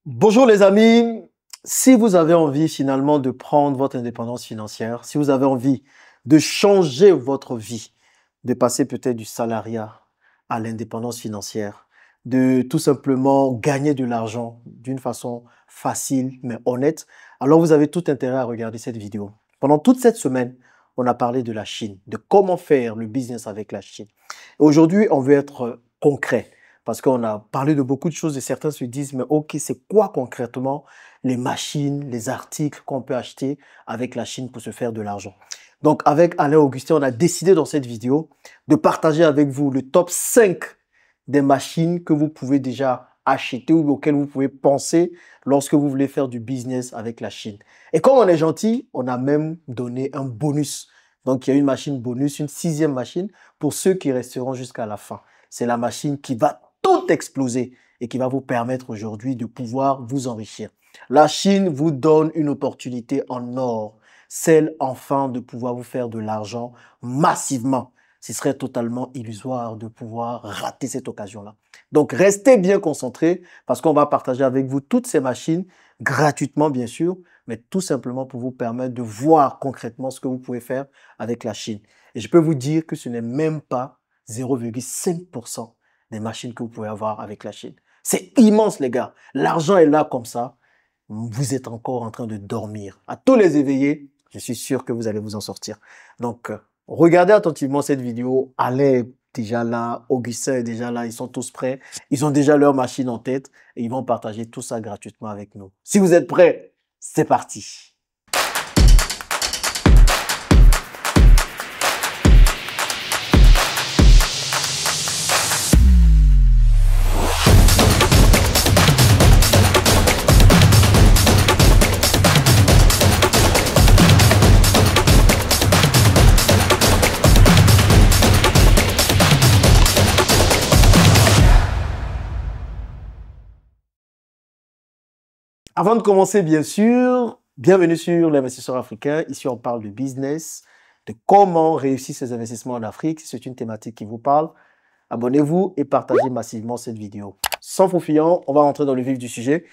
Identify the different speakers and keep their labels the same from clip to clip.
Speaker 1: Bonjour les amis, si vous avez envie finalement de prendre votre indépendance financière, si vous avez envie de changer votre vie, de passer peut-être du salariat à l'indépendance financière, de tout simplement gagner de l'argent d'une façon facile mais honnête, alors vous avez tout intérêt à regarder cette vidéo. Pendant toute cette semaine, on a parlé de la Chine, de comment faire le business avec la Chine. Aujourd'hui, on veut être concret. Parce qu'on a parlé de beaucoup de choses et certains se disent, mais ok, c'est quoi concrètement les machines, les articles qu'on peut acheter avec la Chine pour se faire de l'argent? Donc, avec Alain Augustin, on a décidé dans cette vidéo de partager avec vous le top 5 des machines que vous pouvez déjà acheter ou auxquelles vous pouvez penser lorsque vous voulez faire du business avec la Chine. Et comme on est gentil, on a même donné un bonus. Donc, il y a une machine bonus, une 6e machine pour ceux qui resteront jusqu'à la fin. C'est la machine qui va tout exploser et qui va vous permettre aujourd'hui de pouvoir vous enrichir. La Chine vous donne une opportunité en or, celle enfin de pouvoir vous faire de l'argent massivement. Ce serait totalement illusoire de pouvoir rater cette occasion-là. Donc, restez bien concentrés parce qu'on va partager avec vous toutes ces machines gratuitement, bien sûr, mais tout simplement pour vous permettre de voir concrètement ce que vous pouvez faire avec la Chine. Et je peux vous dire que ce n'est même pas 0,5% des machines que vous pouvez avoir avec la Chine. C'est immense, les gars. L'argent est là comme ça. Vous êtes encore en train de dormir. À tous les éveillés, je suis sûr que vous allez vous en sortir. Donc, regardez attentivement cette vidéo. Alain est déjà là, Augustin est déjà là, ils sont tous prêts. Ils ont déjà leur machine en tête et ils vont partager tout ça gratuitement avec nous. Si vous êtes prêts, c'est parti. Avant de commencer, bien sûr, bienvenue sur l'investisseur africain. Ici, on parle de business, de comment réussir ses investissements en Afrique. Si c'est une thématique qui vous parle, abonnez-vous et partagez massivement cette vidéo. Sans faux-fuyant, on va rentrer dans le vif du sujet.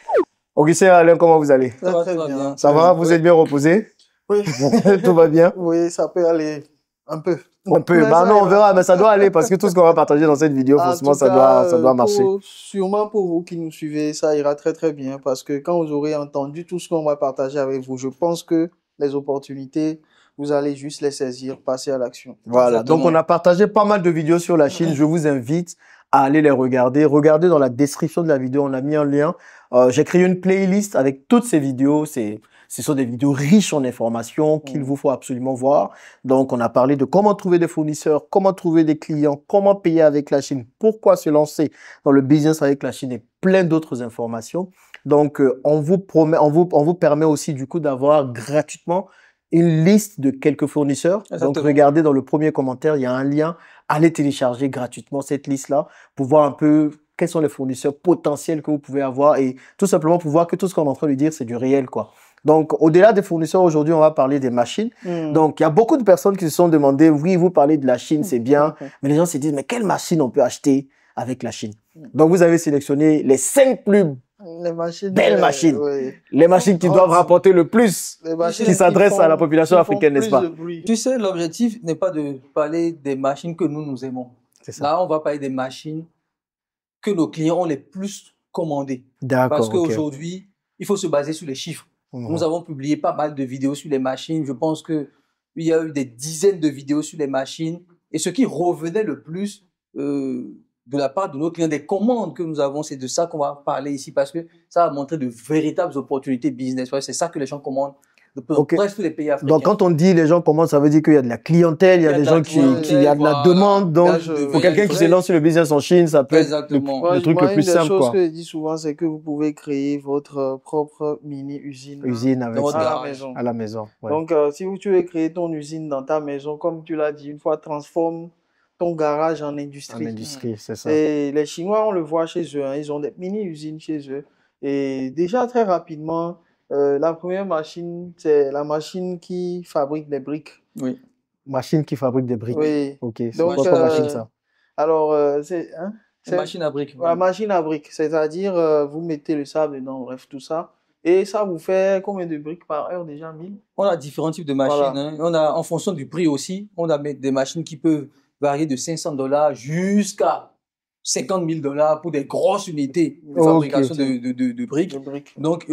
Speaker 1: Augustin, Alain, comment vous allez?
Speaker 2: Ça va très bien.
Speaker 1: Ça va? Vous êtes bien reposé?
Speaker 2: Oui.
Speaker 1: Tout va bien?
Speaker 2: Oui, ça peut aller un peu.
Speaker 1: Un peu. Bah non, on verra, mais ça doit aller parce que tout ce qu'on va partager dans cette vidéo, franchement, ça doit marcher.
Speaker 2: Sûrement pour vous qui nous suivez, ça ira très très bien parce que quand vous aurez entendu tout ce qu'on va partager avec vous, je pense que les opportunités, vous allez juste les saisir, passer à l'action.
Speaker 1: Voilà. Exactement. Donc, on a partagé pas mal de vidéos sur la Chine. Je vous invite à aller les regarder. Regardez dans la description de la vidéo, on a mis un lien. J'ai créé une playlist avec toutes ces vidéos. Ce sont des vidéos riches en informations qu'il vous faut absolument voir. Donc, on a parlé de comment trouver des fournisseurs, comment trouver des clients, comment payer avec la Chine, pourquoi se lancer dans le business avec la Chine et plein d'autres informations. Donc, on vous permet aussi du coup d'avoir gratuitement une liste de quelques fournisseurs. Exactement. Donc, regardez dans le premier commentaire, il y a un lien. Allez télécharger gratuitement cette liste-là pour voir un peu quels sont les fournisseurs potentiels que vous pouvez avoir et tout simplement pour voir que tout ce qu'on est en train de dire, c'est du réel, quoi. Donc, au-delà des fournisseurs, aujourd'hui, on va parler des machines. Donc, il y a beaucoup de personnes qui se sont demandé, oui, vous parlez de la Chine, c'est bien. Mais les gens se disent, mais quelle machine on peut acheter avec la Chine? Donc, vous avez sélectionné les 5 plus belles machines. Oui. Les machines qui doivent rapporter le plus, qui s'adressent à la population africaine, n'est-ce pas?
Speaker 3: Tu sais, l'objectif n'est pas de parler des machines que nous aimons. Là, on va parler des machines que nos clients ont les plus commandées.
Speaker 1: D'accord.
Speaker 3: Parce qu'aujourd'hui, il faut se baser sur les chiffres. Nous avons publié pas mal de vidéos sur les machines. Je pense qu'il y a eu des dizaines de vidéos sur les machines. Et ce qui revenait le plus de la part de nos clients, des commandes que nous avons, c'est de ça qu'on va parler ici parce que ça va montrer de véritables opportunités business. Ouais, c'est ça que les gens commandent. Presque tous les pays africains.
Speaker 1: Donc, quand on dit les gens commandent, ça veut dire qu'il y a de la clientèle, il y a des gens qui y a de la demande. Donc, pour quelqu'un qui se lance sur le business en Chine, ça peut être le truc le plus simple, quoi.
Speaker 2: Une des choses que je dis souvent, c'est que vous pouvez créer votre propre mini-usine.
Speaker 1: À la maison. Ouais.
Speaker 2: Donc, si tu veux créer ton usine dans ta maison, comme tu l'as dit, une fois, transforme ton garage en industrie.
Speaker 1: En industrie, c'est ça.
Speaker 2: Et les Chinois, on le voit chez eux, hein, ils ont des mini-usines chez eux. Et déjà, très rapidement, la première machine, c'est la machine qui fabrique des briques.
Speaker 1: Oui. Machine qui fabrique des briques.
Speaker 2: Oui.
Speaker 1: Ok. C'est quoi comme machine, ça?
Speaker 2: Alors, c'est... Hein?
Speaker 3: La machine à briques.
Speaker 2: La machine à briques, c'est-à-dire vous mettez le sable dedans, bref, tout ça. Et ça vous fait combien de briques par heure déjà? 1000?
Speaker 3: On a différents types de machines.
Speaker 2: Voilà.
Speaker 3: Hein. On a, en fonction du prix aussi, on a des machines qui peuvent varier de $500 jusqu'à $50 000 pour des grosses unités de fabrication de briques. Donc,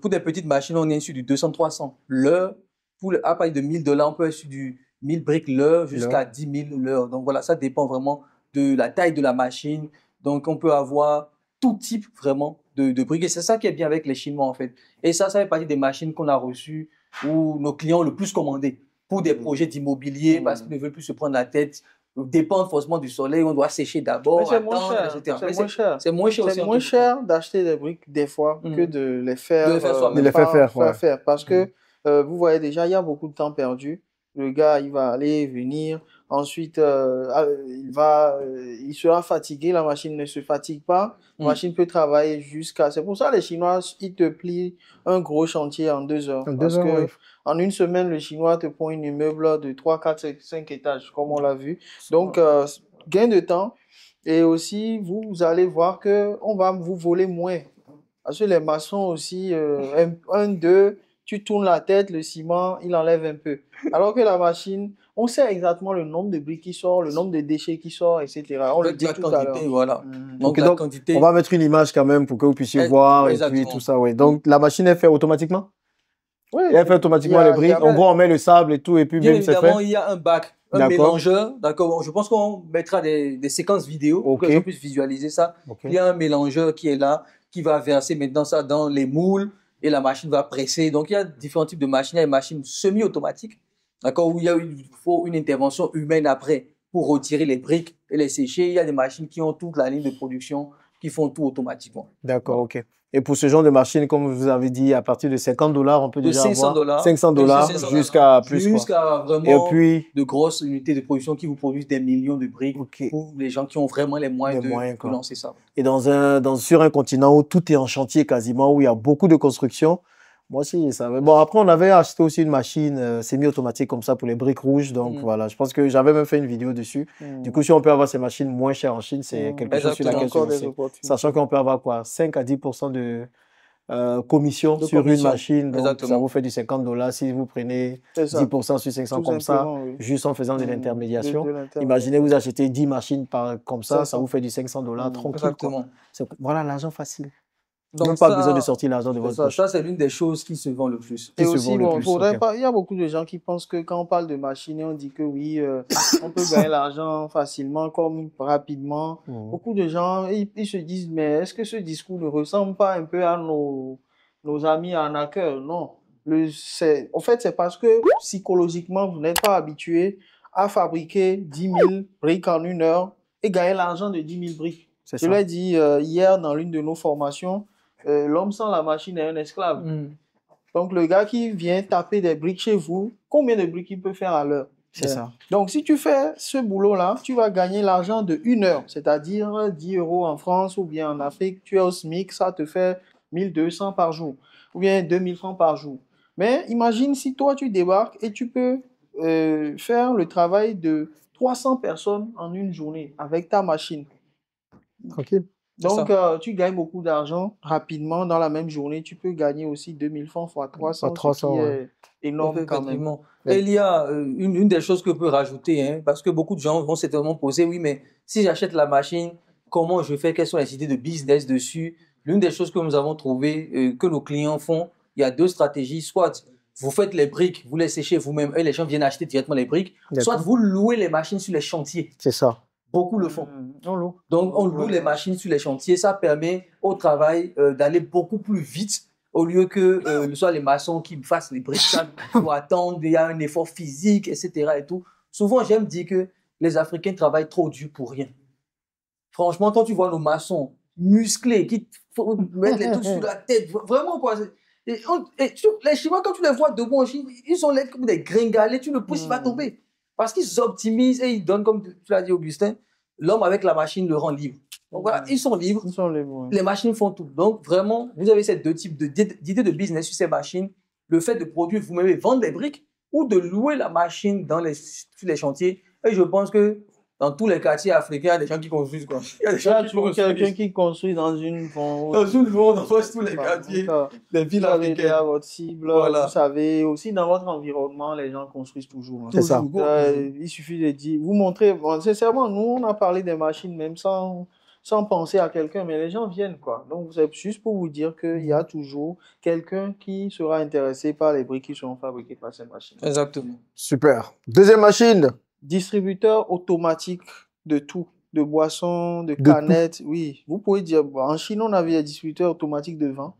Speaker 3: pour des petites machines, on est sur du 200-300 l'heure. À partir de $1000, on peut être sur du 1000 briques l'heure jusqu'à 10 000 l'heure. Donc voilà, ça dépend vraiment de la taille de la machine. Donc, on peut avoir tout type vraiment de briques. Et c'est ça qui est bien avec les Chinois, en fait. Et ça fait partie des machines qu'on a reçues ou nos clients ont le plus commandé pour des projets d'immobilier parce qu'ils ne veulent plus se prendre la tête, dépendre forcément du soleil, on doit sécher d'abord,
Speaker 2: c'est moins cher.
Speaker 3: C'est moins cher. C'est moins cher aussi.
Speaker 2: C'est moins cher d'acheter des briques des fois que de les faire,
Speaker 3: faire.
Speaker 2: Parce que vous voyez déjà, il y a beaucoup de temps perdu. Le gars, il va aller, venir. Ensuite, il sera fatigué. La machine ne se fatigue pas. La machine peut travailler jusqu'à... C'est pour ça les Chinois, ils te plient un gros chantier en 2 heures. Parce que en une semaine, le Chinois te prend un immeuble de 3, 4, 5 étages, comme on l'a vu. Donc, gain de temps. Et aussi, vous allez voir qu'on va vous voler moins. Parce que les maçons aussi, 2... Tu tournes la tête, le ciment, il enlève un peu. Alors que la machine, on sait exactement le nombre de briques qui sort, le nombre de déchets qui sort, etc. On le dit tout à l'heure.
Speaker 3: Voilà.
Speaker 1: Donc, on va mettre une image quand même pour que vous puissiez voir et puis tout ça. Ouais. Donc, la machine est faite automatiquement?
Speaker 2: Oui.
Speaker 1: Elle fait automatiquement les briques. En gros, on met le sable et tout et puis
Speaker 3: bien
Speaker 1: même c'est fait.
Speaker 3: Évidemment, il y a un bac, un mélangeur. D'accord. Je pense qu'on mettra des séquences vidéo pour que je puisse visualiser ça. Il y a un mélangeur qui est là, qui va verser maintenant ça dans les moules. Et la machine va presser. Donc, il y a différents types de machines. Il y a une machine semi-automatique, d'accord, où il faut une intervention humaine après pour retirer les briques et les sécher. Il y a des machines qui ont toute la ligne de production, qui font tout automatiquement.
Speaker 1: D'accord, ok. Et pour ce genre de machine, comme vous avez dit, à partir de $50, on peut déjà avoir $500 jusqu'à plus.
Speaker 3: Jusqu'à vraiment de grosses unités de production qui vous produisent des millions de briques pour les gens qui ont vraiment les moyens de lancer ça.
Speaker 1: Et sur un continent où tout est en chantier quasiment, où il y a beaucoup de construction, moi aussi, ça va. Bon, après, on avait acheté aussi une machine semi-automatique comme ça pour les briques rouges. Donc voilà, je pense que j'avais même fait une vidéo dessus. Du coup, si on peut avoir ces machines moins chères en Chine, c'est quelque chose sur laquelle sachant qu'on peut avoir quoi, 5 à 10% de commission sur une machine. Donc, ça vous fait du $50 si vous prenez 10% sur 500 comme ça, juste en faisant de l'intermédiation. Imaginez, vous achetez 10 machines comme ça, ça vous fait du $500 tranquille. Voilà, l'argent facile. Donc même pas besoin de sortir l'argent de votre poche.
Speaker 3: Ça, c'est l'une des choses qui se vend le plus.
Speaker 2: Et aussi, il y a beaucoup de gens qui pensent que quand on parle de machine, on dit que oui, on peut gagner l'argent facilement, comme rapidement. Beaucoup de gens, ils se disent, mais est-ce que ce discours ne ressemble pas un peu à nos amis arnaqueurs? Non. En fait, c'est parce que psychologiquement, vous n'êtes pas habitué à fabriquer 10 000 briques en 1 heure et gagner l'argent de 10 000 briques. Je l'ai dit hier dans l'une de nos formations. L'homme sans la machine est un esclave. Donc, le gars qui vient taper des briques chez vous, combien de briques il peut faire à l'heure?
Speaker 1: C'est ça.
Speaker 2: Donc, si tu fais ce boulot-là, tu vas gagner l'argent de 1 heure, c'est-à-dire 10 € en France ou bien en Afrique. Tu es au SMIC, ça te fait 1200 par jour ou bien 2000 francs par jour. Mais imagine si toi, tu débarques et tu peux faire le travail de 300 personnes en une journée avec ta machine.
Speaker 1: Tranquille.
Speaker 2: Donc, tu gagnes beaucoup d'argent rapidement dans la même journée. Tu peux gagner aussi 2000 francs fois 300, ce qui est énorme quand même.
Speaker 3: Et il y a une des choses que je peux rajouter, hein, parce que beaucoup de gens vont certainement poser, oui, mais si j'achète la machine, comment je fais? Quelles sont les idées de business dessus? L'une des choses que nous avons trouvées, que nos clients font, il y a 2 stratégies. Soit vous faites les briques, vous les séchez vous-même et les gens viennent acheter directement les briques. Soit vous louez les machines sur les chantiers.
Speaker 1: C'est ça.
Speaker 3: Beaucoup le font. Donc, on loue les machines sur les chantiers. Ça permet au travail d'aller beaucoup plus vite au lieu que ce soit les maçons qui fassent les briques. Il faut attendre, il y a un effort physique, etc. Et tout. Souvent, j'aime dire que les Africains travaillent trop dur pour rien. Franchement, quand tu vois nos maçons musclés qui mettent les trucs sur la tête, vraiment quoi. Et les Chinois, quand tu les vois debout en Chine, ils sont là comme des gringalets. Tu le pousses, il va tomber. Parce qu'ils optimisent et ils donnent, comme tu l'as dit, Augustin, l'homme avec la machine le rend libre. Donc voilà, ils sont libres. Les machines font tout. Donc vraiment, vous avez ces 2 types d'idées de business sur ces machines. Le fait de produire vous-même et vendre des briques ou de louer la machine sur les chantiers. Et je pense que dans tous les quartiers africains, il y a des gens qui construisent, quoi. Il y a des gens qui
Speaker 2: toujours
Speaker 3: construisent.
Speaker 2: quelqu'un qui construit dans une
Speaker 3: Dans une zone, dans tous les quartiers des villes
Speaker 2: vous avez
Speaker 3: africaines.
Speaker 2: déjà votre cible,
Speaker 3: Voilà.
Speaker 2: vous savez, aussi dans votre environnement, les gens construisent toujours. Hein.
Speaker 1: C'est ça.
Speaker 2: Il suffit de dire, vous montrez, bon, sincèrement, nous, on a parlé des machines même sans penser à quelqu'un, mais les gens viennent, quoi. Donc, c'est juste pour vous dire qu'il y a toujours quelqu'un qui sera intéressé par les briques qui seront fabriquées par ces machines.
Speaker 3: Exactement.
Speaker 1: Super. Deuxième machine.
Speaker 2: Distributeur automatique de tout, de boissons, de canettes, oui. Vous pouvez dire, bon, en Chine, on avait des distributeurs automatiques de vin,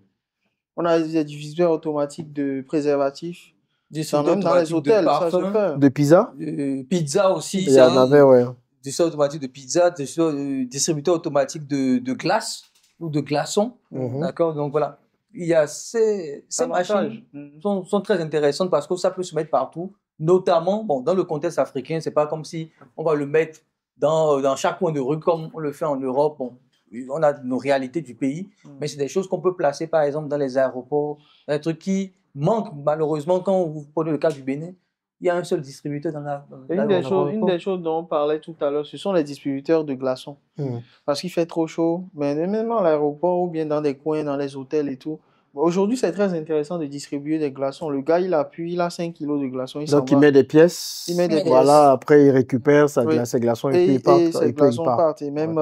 Speaker 2: on a des distributeurs automatiques de préservatifs, même dans les hôtels, ça se fait.
Speaker 1: De pizza.
Speaker 3: Pizza aussi.
Speaker 1: Il y en avait, ouais.
Speaker 3: Distributeur automatique de pizza, distributeur automatique de glace ou de glaçons. D'accord, donc voilà. Il y a ces machines sont très intéressantes parce que ça peut se mettre partout. Notamment, bon, dans le contexte africain, c'est pas comme si on va le mettre dans chaque coin de rue comme on le fait en Europe. Bon, on a nos réalités du pays, mais c'est des choses qu'on peut placer, par exemple, dans les aéroports, des trucs qui manquent malheureusement quand vous prenez le cas du Bénin. Il y a un seul distributeur
Speaker 2: une des choses dont on parlait tout à l'heure, ce sont les distributeurs de glaçons. Parce qu'il fait trop chaud, mais même à l'aéroport ou bien dans des coins, dans les hôtels et tout. Aujourd'hui, c'est très intéressant de distribuer des glaçons. Le gars, il appuie, il a 5 kilos de glaçons.
Speaker 1: Donc, il met des pièces.
Speaker 2: Il met des pièces.
Speaker 1: Voilà, après, il récupère ses glaçons et puis il part.
Speaker 2: Et ses glaçons partent. Et même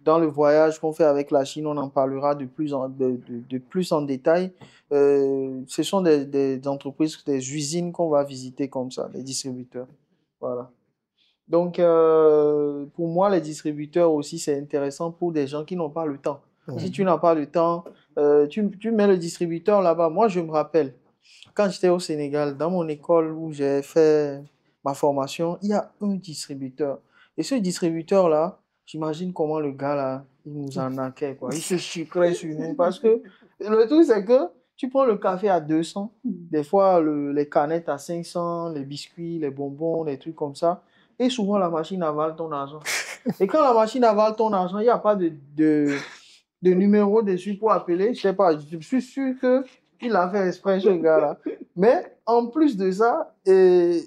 Speaker 2: dans le voyage qu'on fait avec la Chine, on en parlera de plus en détail. Ce sont des entreprises, des usines qu'on va visiter comme ça, les distributeurs. Voilà. Donc, pour moi, les distributeurs aussi, c'est intéressant pour des gens qui n'ont pas le temps. Si tu n'as pas le temps, tu mets le distributeur là-bas. Moi, je me rappelle, quand j'étais au Sénégal, dans mon école où j'ai fait ma formation, il y a un distributeur. Et ce distributeur-là, j'imagine comment le gars là, il nous en naquait, quoi. Il se sucrait sur nous parce que le truc, c'est que tu prends le café à 200, des fois les canettes à 500, les biscuits, les bonbons, les trucs comme ça. Et souvent, la machine avale ton argent. Et quand la machine avale ton argent, il n'y a pas de numéro dessus pour appeler. Je sais pas, je suis sûr qu'il a fait exprès, ce gars-là. Mais en plus de ça, il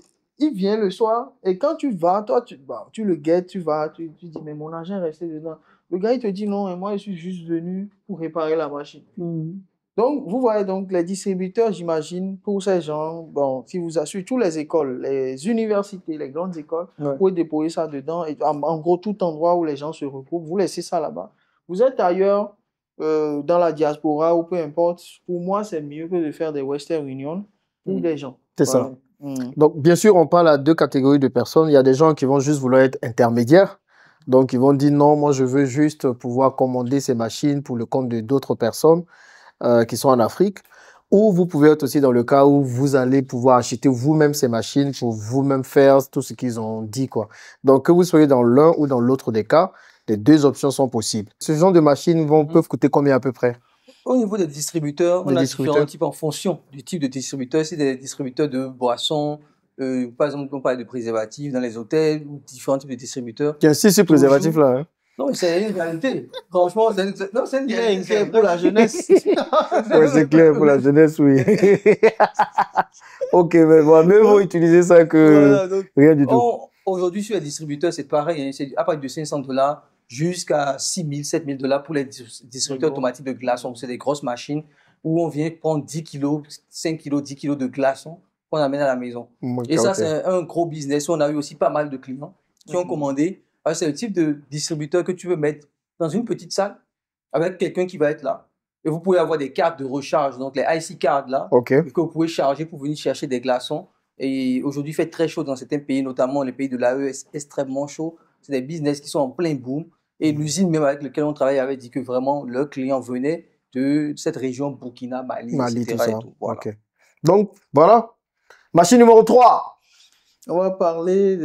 Speaker 2: vient le soir. Et quand tu vas, toi, tu le guettes, tu vas, tu dis, mais mon argent est resté dedans. Le gars, il te dit, non, et moi, je suis juste venu pour réparer la machine. Donc, vous voyez, donc, les distributeurs, j'imagine, pour ces gens, bon, si vous assurez toutes les écoles, les universités, les grandes écoles, vous pouvez déposer ça dedans. Et en gros, tout endroit où les gens se regroupent, vous laissez ça là-bas. Vous êtes ailleurs, dans la diaspora ou peu importe. Pour moi, c'est mieux que de faire des Western Union pour des gens.
Speaker 1: C'est ça. Donc, bien sûr, on parle à deux catégories de personnes. Il y a des gens qui vont juste vouloir être intermédiaires. Donc, ils vont dire, non, moi, je veux juste pouvoir commander ces machines pour le compte de d'autres personnes qui sont en Afrique. Ou vous pouvez être aussi dans le cas où vous allez pouvoir acheter vous-même ces machines pour vous-même faire tout ce qu'ils ont dit, quoi. Donc, que vous soyez dans l'un ou dans l'autre des cas, les deux options sont possibles. Ce genre de machines peuvent coûter combien à peu près?
Speaker 3: Au niveau des distributeurs, on a différents types en fonction du type de distributeur. C'est des distributeurs de boissons, par exemple, on parle de préservatifs dans les hôtels, ou différents types de distributeurs.
Speaker 1: Il y a aussi ce préservatif-là. Hein?
Speaker 3: Non, mais c'est une réalité. Franchement, c'est une réalité
Speaker 2: pour la jeunesse.
Speaker 1: Oui, c'est clair, pour la jeunesse, oui. Ok, mais bon, mieux vaut utiliser ça que rien du tout.
Speaker 3: Aujourd'hui, sur les distributeurs, c'est pareil. Hein, c'est à partir de $500 jusqu'à $6,000, $7,000 pour les distributeurs automatiques de glaçons. C'est des grosses machines où on vient prendre 10 kilos, 5 kilos, 10 kilos de glaçons qu'on amène à la maison. Et ça, c'est un gros business. On a eu aussi pas mal de clients qui ont commandé. C'est le type de distributeur que tu veux mettre dans une petite salle avec quelqu'un qui va être là. Et vous pouvez avoir des cartes de recharge, donc les IC cards là, que vous pouvez charger pour venir chercher des glaçons. Et aujourd'hui, il fait très chaud dans certains pays, notamment les pays de l'AE, extrêmement chaud. C'est des business qui sont en plein boom. Et l'usine même avec laquelle on travaille avait dit que vraiment, leurs clients venaient de cette région Burkina, Mali, etc.
Speaker 1: Tout ça.
Speaker 3: Et tout. Voilà.
Speaker 1: Donc, voilà. Machine numéro 3.
Speaker 2: On va parler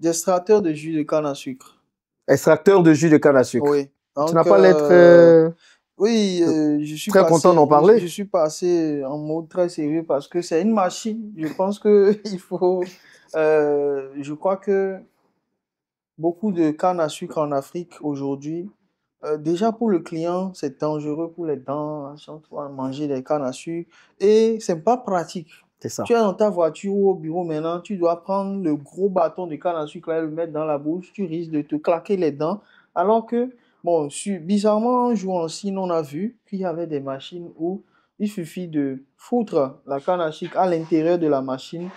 Speaker 2: d'extracteur de jus de canne à sucre.
Speaker 1: Extracteur de jus de canne à sucre.
Speaker 2: Oui. Donc,
Speaker 1: tu n'as pas l'être...
Speaker 2: Oui, je suis
Speaker 1: très content d'en parler.
Speaker 2: Je suis passé en mode très sérieux parce que c'est une machine. Je pense que il faut... je crois que beaucoup de canne à sucre en Afrique aujourd'hui, déjà pour le client, c'est dangereux pour les dents, à chaque fois manger des cannes à sucre. Et c'est pas pratique.
Speaker 1: C'est ça.
Speaker 2: Tu es dans ta voiture ou au bureau maintenant, tu dois prendre le gros bâton de canne à sucre là et le mettre dans la bouche. Tu risques de te claquer les dents. Alors que, bon, bizarrement, un jour en Chine, on a vu qu'il y avait des machines où il suffit de foutre la canne à sucre à l'intérieur de la machine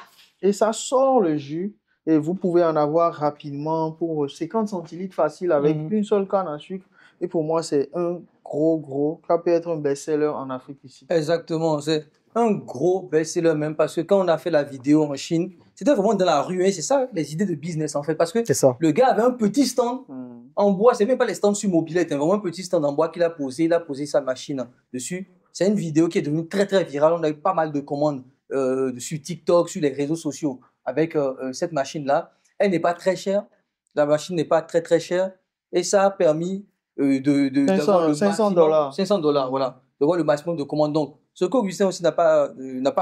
Speaker 2: et ça sort le jus. Et vous pouvez en avoir rapidement pour 50 centilitres facile avec une seule canne à sucre. Et pour moi, c'est un gros, ça peut être un best-seller en Afrique ici.
Speaker 3: Exactement, c'est un gros best-seller même parce que quand on a fait la vidéo en Chine, c'était vraiment dans la rue, hein, c'est ça les idées de business en fait, parce que le gars avait un petit stand en bois, c'est même pas les stands sur mobilette, hein, vraiment un petit stand en bois qu'il a posé, il a posé sa machine dessus. C'est une vidéo qui est devenue très virale, on a eu pas mal de commandes sur TikTok, sur les réseaux sociaux avec cette machine-là. Elle n'est pas très chère, la machine n'est pas très chère et ça a permis d'avoir le
Speaker 2: 500 $.
Speaker 3: 500 $, voilà, de voir le maximum de commandes. Donc, ce qu'Augustin aussi n'a pas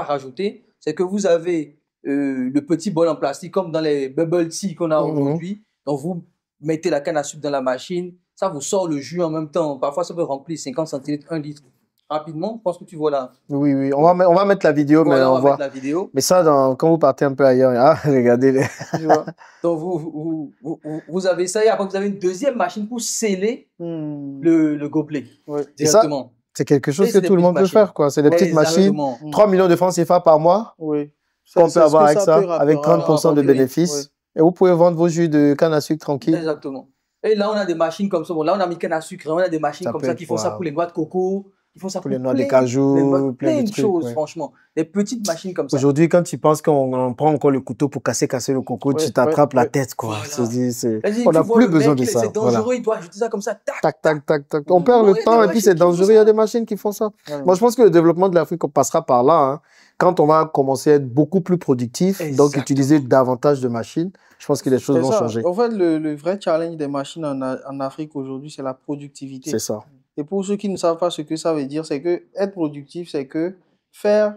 Speaker 3: rajouté, c'est que vous avez le petit bol en plastique comme dans les bubble tea qu'on a aujourd'hui. Donc, vous mettez la canne à sucre dans la machine, ça vous sort le jus en même temps. Parfois, ça peut remplir 50 centilitres, 1 litre. Rapidement, je pense que tu vois là.
Speaker 1: Oui, on va mettre la vidéo,
Speaker 3: voilà,
Speaker 1: mais
Speaker 3: on va mettre la vidéo.
Speaker 1: Mais ça, quand vous partez un peu ailleurs, regardez les.
Speaker 3: Tu vois. Donc, vous avez ça et après, vous avez une deuxième machine pour sceller le gobelet directement.
Speaker 1: C'est quelque chose que tout le monde peut faire, quoi. C'est des petites machines. 3 millions de francs CFA par mois.
Speaker 2: Oui.
Speaker 1: Qu'on peut avoir avec ça, avec 30% de bénéfices. Et vous pouvez vendre vos jus de canne à sucre tranquille.
Speaker 3: Exactement. Et là, on a des machines comme ça. Bon, là, on a mis canne à sucre. On a des machines comme ça qui font ça pour les noix de coco. Ils font ça pour
Speaker 1: les noix de cajou,
Speaker 3: plein de choses, franchement. Des petites machines comme ça.
Speaker 1: Aujourd'hui, quand tu penses qu'on prend encore le couteau pour casser le coco, tu t'attrapes la tête, quoi.
Speaker 3: Voilà.
Speaker 1: On n'a plus besoin de ça.
Speaker 3: C'est dangereux, il doit ajouter ça comme ça.
Speaker 1: Tac. On perd le temps et puis c'est dangereux. Il y a des machines qui font ça. Moi, je pense que le développement de l'Afrique passera par là. Hein. Quand on va commencer à être beaucoup plus productif, donc utiliser davantage de machines, je pense que les choses vont changer.
Speaker 2: En fait, le vrai challenge des machines en Afrique aujourd'hui, c'est la productivité.
Speaker 1: C'est ça.
Speaker 2: Et pour ceux qui ne savent pas ce que ça veut dire, c'est que être productif, c'est que faire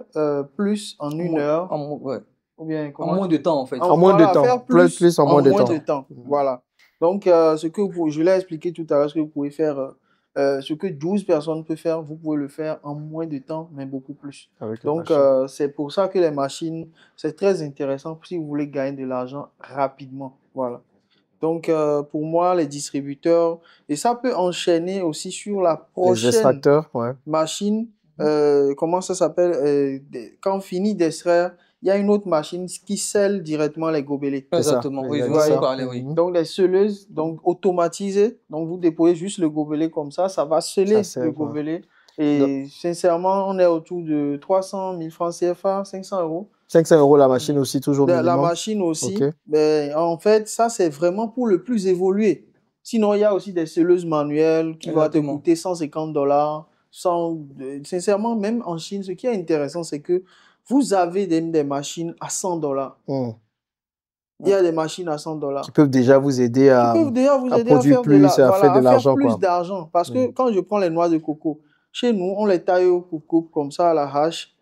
Speaker 2: plus en une heure.
Speaker 3: Ou bien, en moins de temps, en fait.
Speaker 1: En moins de temps.
Speaker 2: Faire
Speaker 1: plus en moins de temps.
Speaker 2: Voilà. Donc, je l'ai expliqué tout à l'heure, ce que vous pouvez faire, ce que 12 personnes peuvent faire, vous pouvez le faire en moins de temps, mais beaucoup plus. Donc, c'est pour ça que les machines, c'est très intéressant si vous voulez gagner de l'argent rapidement. Voilà. Donc, pour moi, les distributeurs, et ça peut enchaîner aussi sur la prochaine machine. Comment ça s'appelle? Quand on finit d'extraire, il y a une autre machine qui scelle directement les gobelets.
Speaker 3: Exactement, oui, je vois parler, oui.
Speaker 2: Donc, les scelleuses, donc automatisées. Donc, vous déposez juste le gobelet comme ça va sceller le gobelet. Et sincèrement, on est autour de 300 000 francs CFA, 500 €.
Speaker 1: 500 € la machine aussi, toujours minimum.
Speaker 2: La machine aussi. Mais en fait, ça, c'est vraiment pour le plus évolué. Sinon, il y a aussi des scelleuses manuelles qui vont te coûter 150 $. Sincèrement, même en Chine, ce qui est intéressant, c'est que vous avez des machines à 100 $. Il y a des machines à 100 $.
Speaker 1: Qui peuvent déjà vous aider à produire plus, à faire de l'argent.
Speaker 2: Plus d'argent. Parce que quand je prends les noix de coco, chez nous, on les taille au coupe comme ça à la hache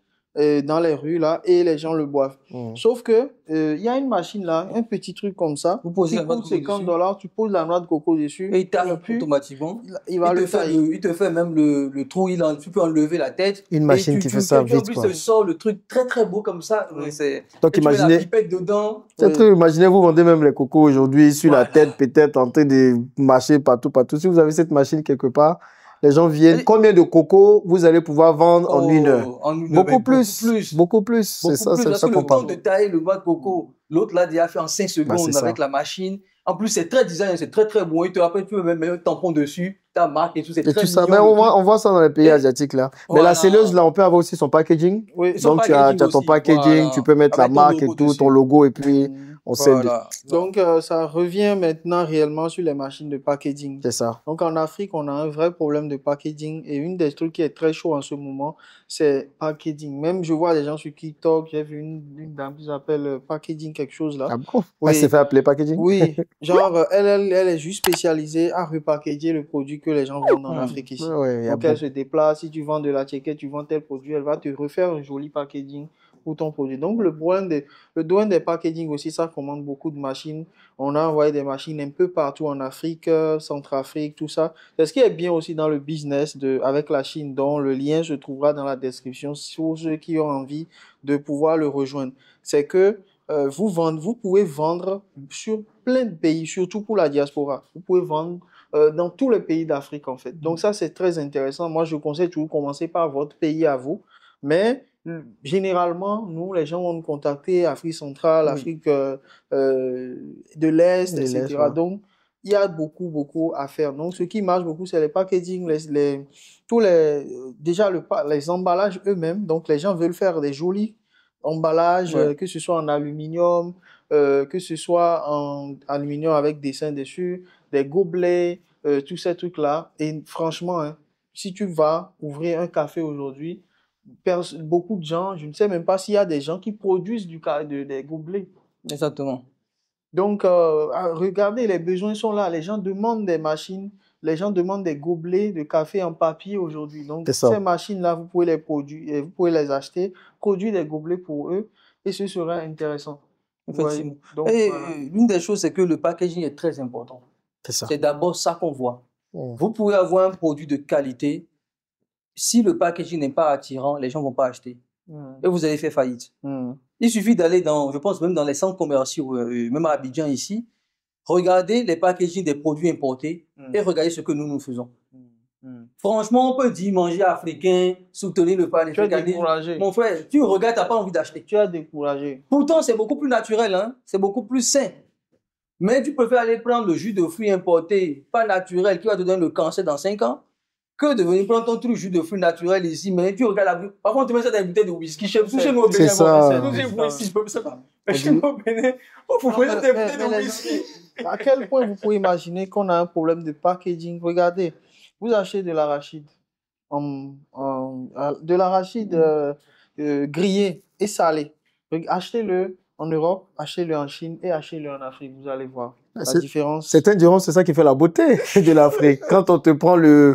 Speaker 2: dans les rues là et les gens le boivent. Sauf que il y a une machine là, un petit truc comme ça,
Speaker 3: vous posez
Speaker 2: qui coûte 50 $, tu poses la noix de coco dessus
Speaker 3: et il taille automatiquement. Il te fait même le trou, tu peux enlever la tête.
Speaker 1: Une machine qui fait ça vite.
Speaker 3: En plus, ça sort le truc très beau comme ça.
Speaker 1: Donc imaginez,
Speaker 3: la pipette dedans.
Speaker 1: Imaginez, vous vendez même les cocos aujourd'hui sur la tête, peut-être en train de marcher partout. Si vous avez cette machine quelque part, les gens viennent. Combien de cocos vous allez pouvoir vendre en une heure? Beaucoup plus. C'est ça
Speaker 3: qu'on parle. Le temps de tailler le noix de coco, l'autre l'a déjà fait en 5 secondes avec la machine. En plus, c'est très design, c'est très bon. Il te rappelle, tu peux même mettre un tampon dessus, ta marque et tout. C'est très mignon.
Speaker 1: Mais on voit ça dans les pays asiatiques là. Mais la selleuse là, on peut avoir aussi son packaging. Donc tu as ton packaging, tu peux mettre la marque et tout, ton logo et puis on scelle.
Speaker 2: Donc ça revient maintenant réellement sur les machines de packaging.
Speaker 1: C'est ça.
Speaker 2: Donc en Afrique, on a un vrai problème de packaging et une des trucs qui est très chaud en ce moment, c'est packaging. Même je vois des gens sur TikTok, j'ai vu une dame qui s'appelle packaging quelque chose là.
Speaker 1: Ah bon? Elle s'est fait appeler packaging?
Speaker 2: Oui. Genre, elle est juste spécialisée à repackager le produit que les gens vendent en Afrique ici. Donc, elle se déplace. Si tu vends de la tchéquette, tu vends tel produit, elle va te refaire un joli packaging pour ton produit. Donc, le domaine des packaging aussi, ça commande beaucoup de machines. On a envoyé des machines un peu partout en Afrique, Centrafrique, tout ça. C'est ce qui est bien aussi dans le business avec la Chine, dont le lien se trouvera dans la description pour ceux qui ont envie de pouvoir le rejoindre. C'est que vous pouvez vendre sur plein de pays, surtout pour la diaspora. Vous pouvez vendre dans tous les pays d'Afrique, en fait. Donc ça, c'est très intéressant. Moi, je conseille toujours de commencer par votre pays à vous. Mais généralement, nous, les gens vont nous contacter Afrique centrale, Afrique de l'Est, etc.
Speaker 1: Ouais.
Speaker 2: Donc, il y a beaucoup à faire. Donc, ce qui marche beaucoup, c'est les packaging, déjà les emballages eux-mêmes. Donc, les gens veulent faire des jolis emballages, que ce soit en aluminium, que ce soit en aluminium avec dessin dessus, des gobelets, tous ces trucs-là. Et franchement, hein, si tu vas ouvrir un café aujourd'hui, beaucoup de gens, je ne sais même pas s'il y a des gens qui produisent des gobelets.
Speaker 3: Exactement.
Speaker 2: Donc, regardez, les besoins sont là. Les gens demandent des machines, les gens demandent des gobelets de café en papier aujourd'hui. Donc, ces machines-là, vous pouvez les produire, vous pouvez les acheter, produire des gobelets pour eux, et ce sera intéressant.
Speaker 3: Effectivement. Donc, l'une des choses, c'est que le packaging est très important. C'est d'abord ça qu'on voit. Vous pouvez avoir un produit de qualité. Si le packaging n'est pas attirant, les gens ne vont pas acheter. Et vous allez faire faillite. Il suffit d'aller je pense même dans les centres commerciaux, même à Abidjan ici, regarder les packaging des produits importés et regarder ce que nous faisons. Franchement, on peut dire manger africain, soutenir le pan africain. Mon frère, tu regardes, tu n'as pas envie d'acheter.
Speaker 2: Tu as découragé.
Speaker 3: Pourtant, c'est beaucoup plus naturel, hein? C'est beaucoup plus sain. Mais tu préfères aller prendre le jus de fruits importé, pas naturel, qui va te donner le cancer dans 5 ans, que de venir prendre ton truc jus de fruits naturel ici. Mais tu regardes la bouteille. Parfois, on te met ça dans une bouteille de whisky. Chez nous au Bénin,
Speaker 1: c'est ça.
Speaker 3: Je sais pas. Mais chez nous au Bénin, vous pouvez mettre des bouteilles de whisky.
Speaker 2: À quel point vous pouvez imaginer qu'on a un problème de packaging? Regardez, vous achetez de l'arachide, grillé et salé. Achetez-le en Europe, achetez-le en Chine et achetez-le en Afrique. Vous allez voir la différence.
Speaker 1: C'est ça qui fait la beauté de l'Afrique. Quand on te prend le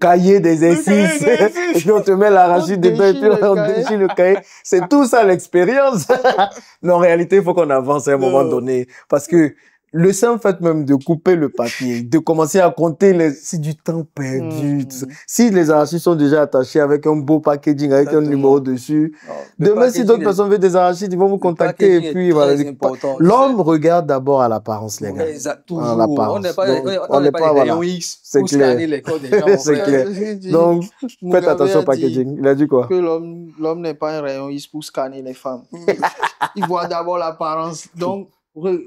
Speaker 1: cahier d'exercice et puis on te met l'arachide dedans et puis on déchire le cahier. C'est tout ça l'expérience. Mais en réalité, il faut qu'on avance à un moment donné. Parce que le simple fait même de couper le papier, de commencer à compter c'est du temps perdu. Si les arachides sont déjà attachés avec un beau packaging, avec un numéro dessus, demain, si d'autres personnes veulent des arachides, ils vont vous contacter et puis voilà. L'homme regarde d'abord à l'apparence, les gars.
Speaker 3: Exactement.
Speaker 1: On
Speaker 3: n'est pas les rayons X pour scanner les corps des gens.
Speaker 1: C'est clair. Donc, faites attention au packaging. Il a dit quoi?
Speaker 2: Que l'homme n'est pas un rayon X pour scanner les femmes. Il voit d'abord l'apparence. Donc,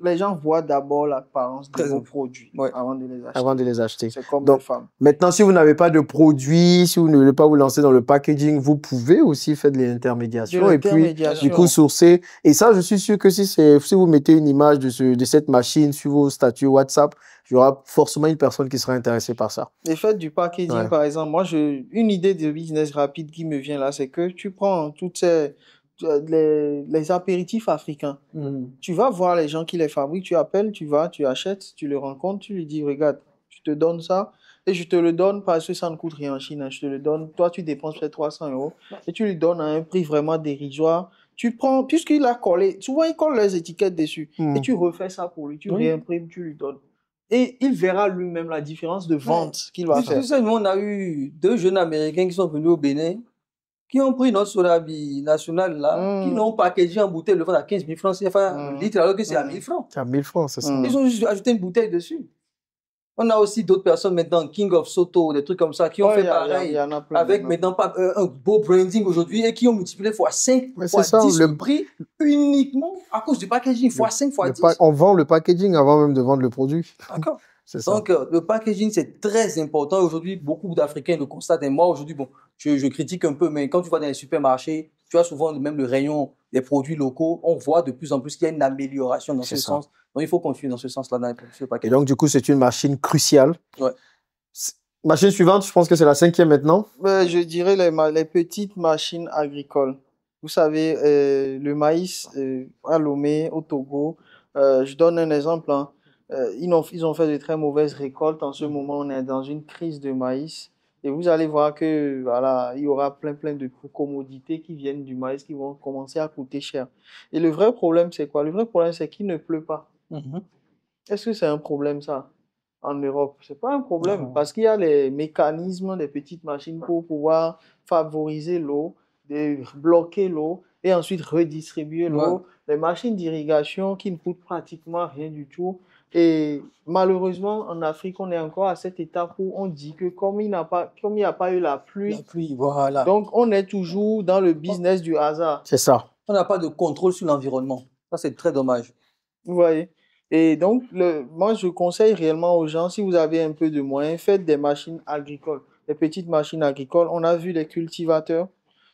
Speaker 2: les gens voient d'abord l'apparence de vos produits avant de les acheter. C'est comme les femmes.
Speaker 1: Maintenant, si vous n'avez pas de produit, si vous ne voulez pas vous lancer dans le packaging, vous pouvez aussi faire de l'intermédiation et puis du coup sourcer. Et ça, je suis sûr que si vous mettez une image de cette machine sur vos statuts WhatsApp, il y aura forcément une personne qui sera intéressée par ça.
Speaker 2: Et faites du packaging, par exemple. Moi, une idée de business rapide qui me vient là, c'est que tu prends toutes les apéritifs africains. Tu vas voir les gens qui les fabriquent, tu appelles, tu vas, tu achètes, tu le rencontres, tu lui dis, regarde, je te donne ça et je te le donne parce que ça ne coûte rien en Chine. Hein, je te le donne, toi tu dépenses peut-être 300 € et tu lui donnes à un prix vraiment dérisoire. Tu prends, puisqu'il a collé, souvent ils collent les étiquettes dessus et tu refais ça pour lui, tu réimprimes, tu lui donnes. Et il verra lui-même la différence de vente qu'il va faire.
Speaker 3: Nous, on a eu 2 jeunes Américains qui sont venus au Bénin, qui ont pris notre Sorabi national là, qui l'ont packagé en bouteille, le vendent à 15 000 francs, enfin, litre, alors que c'est à 1000 francs.
Speaker 1: C'est à 1000 francs, c'est ça.
Speaker 3: Ils ont juste ajouté une bouteille dessus. On a aussi d'autres personnes maintenant, King of Soto, des trucs comme ça, qui ont fait pareil, avec maintenant un beau branding aujourd'hui et qui ont multiplié x5, x10 le prix uniquement à cause du packaging, x5, x10.
Speaker 1: On vend le packaging avant même de vendre le produit.
Speaker 3: D'accord. Donc, le packaging, c'est très important. Aujourd'hui, beaucoup d'Africains le constatent. Et moi, aujourd'hui, bon, je critique un peu, mais quand tu vas dans les supermarchés, tu as souvent même le rayon des produits locaux. On voit de plus en plus qu'il y a une amélioration dans ce sens. Donc, il faut continuer dans ce sens-là dans le packaging.
Speaker 1: Et donc, du coup, c'est une machine cruciale.
Speaker 3: Ouais.
Speaker 1: Machine suivante, je pense que c'est la 5e maintenant.
Speaker 2: Je dirais les petites machines agricoles. Vous savez, le maïs à Lomé, au Togo. Je donne un exemple, hein. Ils ont fait de très mauvaises récoltes. En ce moment, on est dans une crise de maïs. Et vous allez voir que voilà, il y aura plein de commodités qui viennent du maïs qui vont commencer à coûter cher. Et le vrai problème, c'est quoi? Le vrai problème, c'est qu'il ne pleut pas. Est-ce que c'est un problème, ça, en Europe? C'est pas un problème
Speaker 3: Non.
Speaker 2: parce qu'il y a les mécanismes des petites machines pour pouvoir favoriser l'eau, de bloquer l'eau et ensuite redistribuer l'eau. Les machines d'irrigation qui ne coûtent pratiquement rien du tout. Et malheureusement, en Afrique, on est encore à cette étape où on dit que comme il n'y a pas eu la pluie,
Speaker 3: voilà.
Speaker 2: donc on est toujours dans le business du hasard.
Speaker 1: C'est ça.
Speaker 3: On n'a pas de contrôle sur l'environnement. Ça, c'est très dommage.
Speaker 2: Vous voyez? Et donc, moi, je conseille réellement aux gens, si vous avez un peu de moyens, faites des machines agricoles, des petites machines agricoles. On a vu les cultivateurs,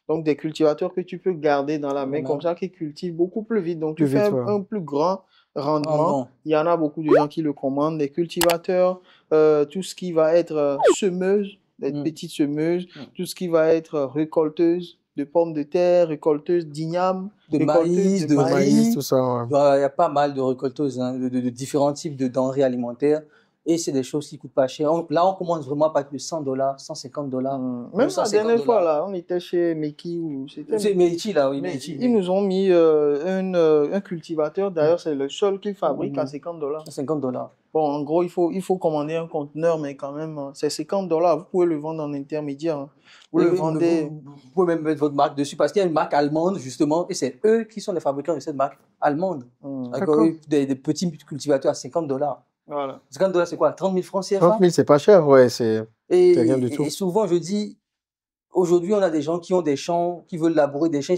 Speaker 2: donc des cultivateurs que tu peux garder dans la main, comme ça, qui cultivent beaucoup plus vite. Donc, tu fais un plus grand rendement. Il y en a beaucoup de gens qui le commandent. Les cultivateurs, tout ce qui va être semeuse, des petites semeuses, tout ce qui va être récolteuse de pommes de terre, récolteuse d'igname,
Speaker 3: de maïs,
Speaker 1: de maïs, tout ça.
Speaker 3: Il y a pas mal de récolteuses, hein, de différents types de denrées alimentaires. Et c'est des choses qui coûtent pas cher. Là, on commence vraiment à partir de $100, $150.
Speaker 2: Même la dernière fois, là, on était chez Meki.
Speaker 3: C'est Meiji, là, oui.
Speaker 2: Meiji. Ils nous ont mis un cultivateur. D'ailleurs, c'est le seul qu'ils fabriquent à $50.
Speaker 3: $50.
Speaker 2: Bon, en gros, il faut commander un conteneur, mais quand même, c'est $50. Vous pouvez le vendre en intermédiaire. Hein.
Speaker 3: Vous pouvez même mettre votre marque dessus parce qu'il y a une marque allemande, justement, et c'est eux qui sont les fabricants de cette marque allemande. Des petits cultivateurs à $50.
Speaker 2: Voilà.
Speaker 3: $50, c'est quoi? 30 000 francs CFA?
Speaker 1: 30 000, c'est pas cher, ouais, c'est rien du tout.
Speaker 3: Et souvent, je dis, aujourd'hui, on a des gens qui ont des champs, qui veulent labourer des champs.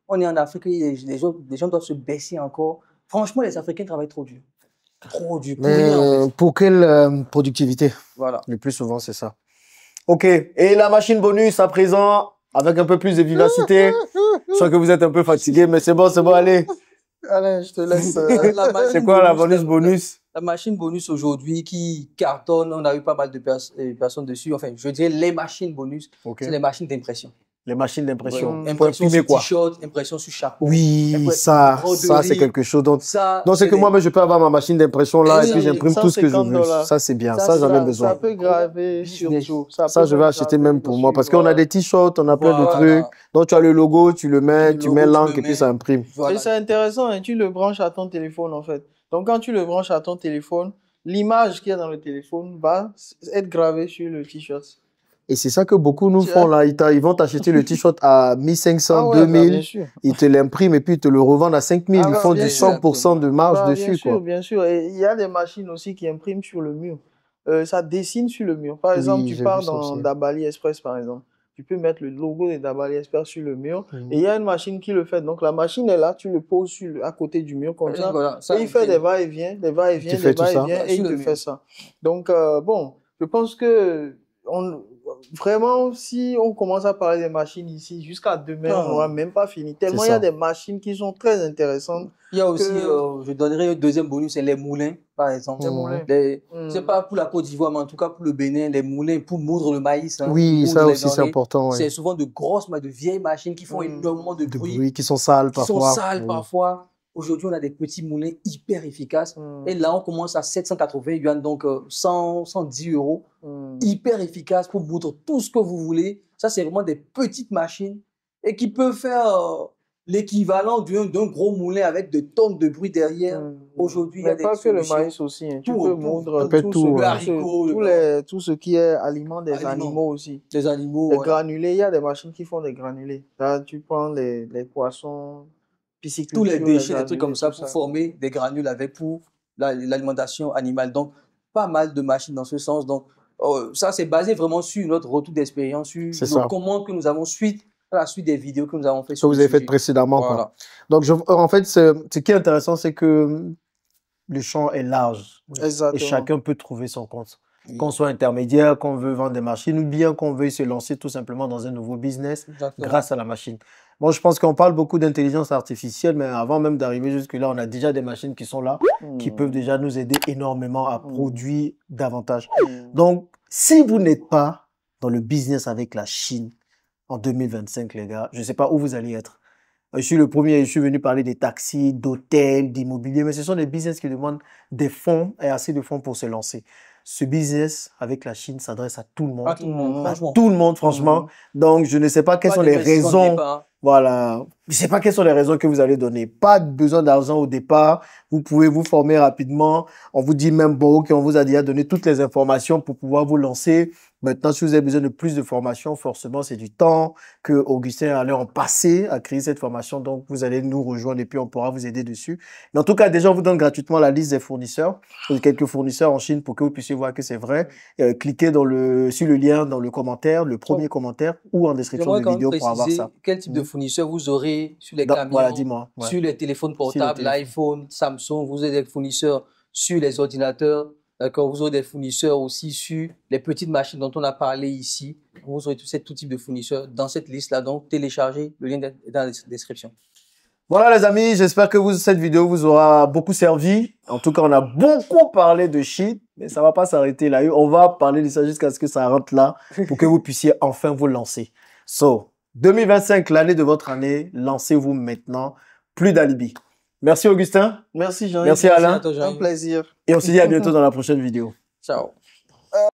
Speaker 3: On est en Afrique, les gens doivent se baisser encore. Franchement, les Africains travaillent trop dur. Trop dur.
Speaker 1: Mais pour quelle productivité?
Speaker 3: Voilà.
Speaker 1: Le plus souvent, c'est ça. Ok. Et la machine bonus à présent, avec un peu plus de vivacité. Je sens que vous êtes un peu fatigué, mais c'est bon, allez.
Speaker 2: Allez, je te laisse.
Speaker 1: C'est quoi la bonus?
Speaker 3: La machine bonus aujourd'hui qui cartonne, on a eu pas mal de personnes dessus. Enfin, je dirais les machines bonus, c'est les machines d'impression.
Speaker 1: Les machines d'impression.
Speaker 3: Impression sur t-shirt, impression sur chapeau.
Speaker 1: Oui, ça c'est quelque chose. Donc c'est que moi, je peux avoir ma machine d'impression là et puis j'imprime tout ce que je veux. Ça, c'est bien. Ça, j'en ai besoin.
Speaker 2: Ça peut graver sur tout.
Speaker 1: Ça, je vais acheter même pour moi parce qu'on a des t-shirts, on a plein de trucs. Donc, tu as le logo, tu le mets, tu mets l'encre et puis ça imprime.
Speaker 2: Et c'est intéressant, hein, tu le branches à ton téléphone en fait. Donc, quand tu le branches à ton téléphone, l'image qu'il y a dans le téléphone va être gravée sur le t-shirt.
Speaker 1: Et c'est ça que beaucoup nous font là. Ils vont t'acheter le t-shirt à 1500, 2000. Ils te l'impriment et puis ils te le revendent à 5000. Ils font du 100% de marge dessus.
Speaker 2: Bien sûr. Et il y a des machines aussi qui impriment sur le mur. Ça dessine sur le mur. Par exemple, tu pars dans Dabali Express, par exemple. Tu peux mettre le logo de Dabali Express sur le mur. Et il y a une machine qui le fait. Donc la machine est là, tu le poses à côté du mur comme ça. Et il fait des va-et-vient, et il te fait ça. Donc, bon, je pense que vraiment, si on commence à parler des machines ici, jusqu'à demain, on n'aura même pas fini. Tellement il y a des machines qui sont très intéressantes.
Speaker 3: Il y a aussi, je donnerai un deuxième bonus, c'est les moulins, par exemple. Les moulins. C'est pas pour la Côte d'Ivoire, mais en tout cas pour le Bénin, les moulins pour moudre le maïs. Hein,
Speaker 1: oui, ça aussi c'est important.
Speaker 3: C'est souvent de vieilles machines qui font énormément de bruit.
Speaker 1: Qui sont sales
Speaker 3: parfois. Aujourd'hui, on a des petits moulins hyper efficaces. Et là, on commence à 780 yuan, donc 110 €. Hyper efficaces pour moudre tout ce que vous voulez. Ça, c'est vraiment des petites machines et qui peuvent faire l'équivalent d'un gros moulin avec de tonnes de bruit derrière. Aujourd'hui, il y a des
Speaker 2: pas que le maïs aussi. Tu peux moudre tout ce qui est aliment des animaux aussi.
Speaker 3: Des animaux.
Speaker 2: Les granulés, il y a des machines qui font des granulés. Là, tu prends les poissons,
Speaker 3: tous les déchets, des trucs comme ça pour former des granules pour l'alimentation animale. Donc, pas mal de machines dans ce sens. Donc, ça, c'est basé vraiment sur notre retour d'expérience, sur nos commandes que nous avons à la suite des vidéos que nous avons fait.
Speaker 1: Que vous avez fait précédemment. Voilà. Donc, en fait, ce qui est intéressant, c'est que le champ est large.
Speaker 2: Exactement.
Speaker 1: Et chacun peut trouver son compte. Qu'on soit intermédiaire, qu'on veut vendre des machines, ou bien qu'on veuille se lancer tout simplement dans un nouveau business grâce à la machine. Bon, je pense qu'on parle beaucoup d'intelligence artificielle, mais avant même d'arriver jusque-là, on a déjà des machines qui sont là, qui peuvent déjà nous aider énormément à produire davantage. Donc, si vous n'êtes pas dans le business avec la Chine en 2025, les gars, je ne sais pas où vous allez être. Je suis le premier, je suis venu parler des taxis, d'hôtels, d'immobilier, mais ce sont des business qui demandent des fonds et assez de fonds pour se lancer. ce business avec la Chine s'adresse à tout le monde.
Speaker 3: À tout le monde, franchement.
Speaker 1: Tout le monde, franchement. Donc, je ne sais pas quelles sont les raisons. Voilà. Je ne sais pas quelles sont les raisons que vous allez donner. Pas besoin d'argent au départ. Vous pouvez vous former rapidement. On vous dit même, bon, ok, on vous a déjà donné toutes les informations pour pouvoir vous lancer. Maintenant, si vous avez besoin de plus de formation, forcément, c'est du temps que Augustin allait en passer à créer cette formation. Donc, vous allez nous rejoindre et puis on pourra vous aider dessus. Mais en tout cas, déjà, on vous donne gratuitement la liste des fournisseurs, quelques fournisseurs en Chine pour que vous puissiez voir que c'est vrai. Cliquez sur le lien dans le commentaire, le premier commentaire ou en description de vidéo pour avoir ça.
Speaker 3: Quel type de fournisseur vous aurez sur les camions,
Speaker 1: voilà, dis-moi,
Speaker 3: sur les téléphones portables, l'iPhone, Samsung, vous avez des fournisseurs sur les ordinateurs. D'accord, vous aurez des fournisseurs aussi sur les petites machines dont on a parlé ici. Vous aurez tout type de fournisseurs dans cette liste-là. Donc, téléchargez, le lien est dans la description.
Speaker 1: Voilà les amis, j'espère que cette vidéo vous aura beaucoup servi. En tout cas, on a beaucoup parlé de Chine, mais ça va pas s'arrêter là. On va parler de ça jusqu'à ce que ça rentre là pour que vous puissiez enfin vous lancer. 2025, l'année de votre année, lancez-vous maintenant. Plus d'alibi. Merci Augustin.
Speaker 2: Merci Jean.
Speaker 1: Merci Alain.
Speaker 2: Un plaisir.
Speaker 1: Et on se dit à bientôt dans la prochaine vidéo.
Speaker 3: Ciao.